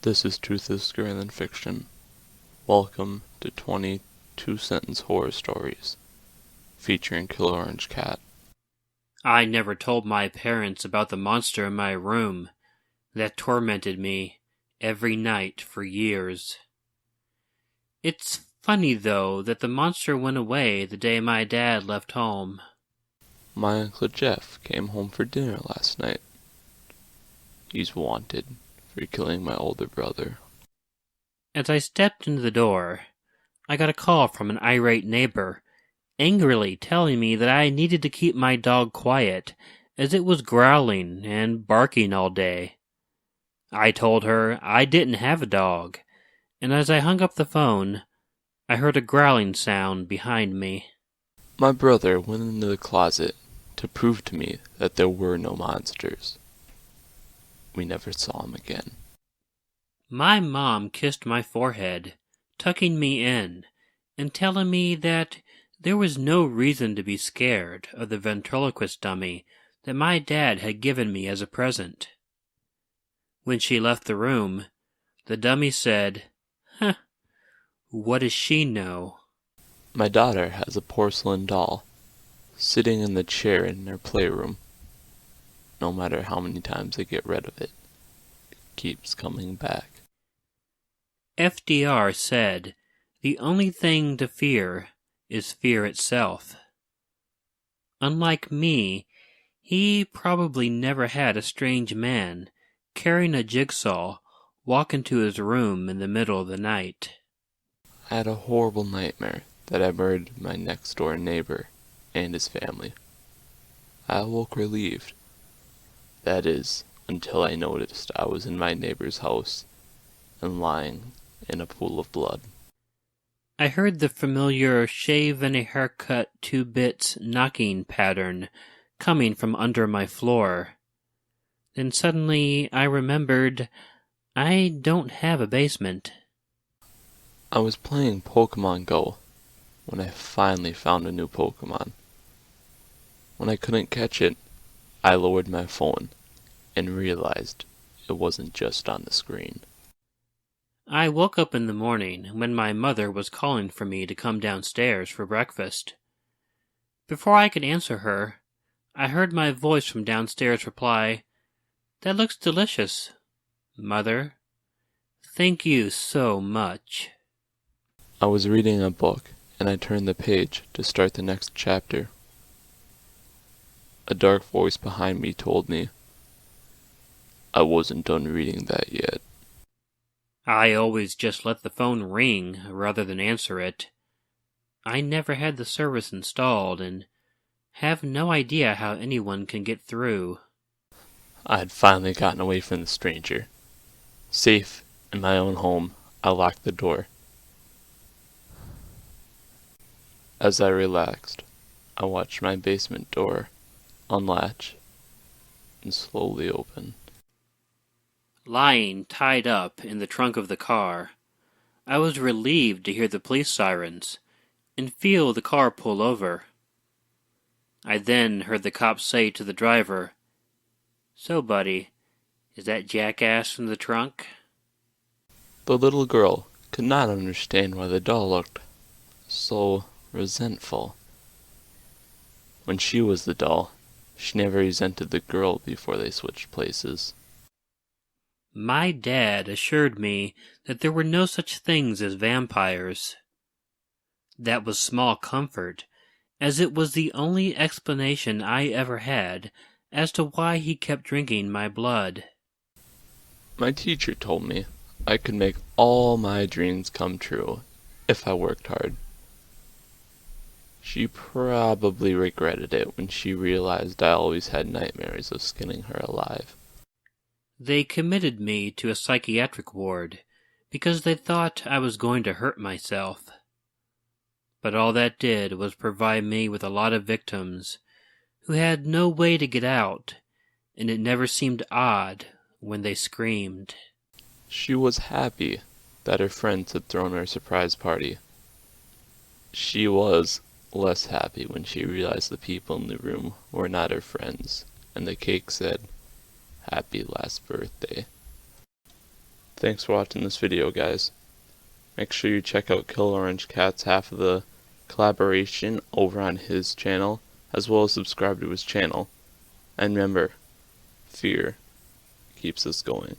This is Truth is Scarier Than Fiction. Welcome to 22 Sentence Horror Stories, featuring Killer Orange Cat. I never told my parents about the monster in my room that tormented me every night for years. It's funny, though, that the monster went away the day my dad left home. My Uncle Jeff came home for dinner last night. He's wanted for killing my older brother. As I stepped into the door, I got a call from an irate neighbor, angrily telling me that I needed to keep my dog quiet, as it was growling and barking all day. I told her I didn't have a dog, and as I hung up the phone, I heard a growling sound behind me. My brother went into the closet to prove to me that there were no monsters. We never saw him again. My mom kissed my forehead, tucking me in, and telling me that there was no reason to be scared of the ventriloquist dummy that my dad had given me as a present. When she left the room, the dummy said, "Huh, what does she know?" My daughter has a porcelain doll sitting in the chair in her playroom. No matter how many times they get rid of it, it keeps coming back. FDR said, "The only thing to fear is fear itself." Unlike me, he probably never had a strange man carrying a jigsaw walk into his room in the middle of the night. I had a horrible nightmare that I murdered my next-door neighbor and his family. I awoke relieved. That is, until I noticed I was in my neighbor's house and lying in a pool of blood. I heard the familiar shave and a haircut 2 bits knocking pattern coming from under my floor. Then suddenly I remembered I don't have a basement. I was playing Pokemon Go when I finally found a new Pokemon. When I couldn't catch it, I lowered my phone and realized it wasn't just on the screen. I woke up in the morning when my mother was calling for me to come downstairs for breakfast. Before I could answer her, I heard my voice from downstairs reply, "That looks delicious, Mother. Thank you so much." I was reading a book and I turned the page to start the next chapter. A dark voice behind me told me I wasn't done reading that yet. I always just let the phone ring rather than answer it. I never had the service installed and have no idea how anyone can get through. I had finally gotten away from the stranger. Safe in my own home, I locked the door. As I relaxed, I watched my basement door unlatch and slowly open. Lying tied up in the trunk of the car, I was relieved to hear the police sirens and feel the car pull over. I then heard the cop say to the driver, "So, buddy, is that jackass in the trunk?" The little girl could not understand why the doll looked so resentful. When she was the doll, she never resented the girl before they switched places. My dad assured me that there were no such things as vampires. That was small comfort, as it was the only explanation I ever had as to why he kept drinking my blood. My teacher told me I could make all my dreams come true if I worked hard. She probably regretted it when she realized I always had nightmares of skinning her alive. They committed me to a psychiatric ward because they thought I was going to hurt myself. But all that did was provide me with a lot of victims who had no way to get out, and it never seemed odd when they screamed. She was happy that her friends had thrown her a surprise party. She was less happy when she realized the people in the room were not her friends, and the cake said, "Happy last birthday." Thanks for watching this video, guys. Make sure you check out Kill Orange Cat's half of the collaboration over on his channel, as well as subscribe to his channel. And remember, fear keeps us going.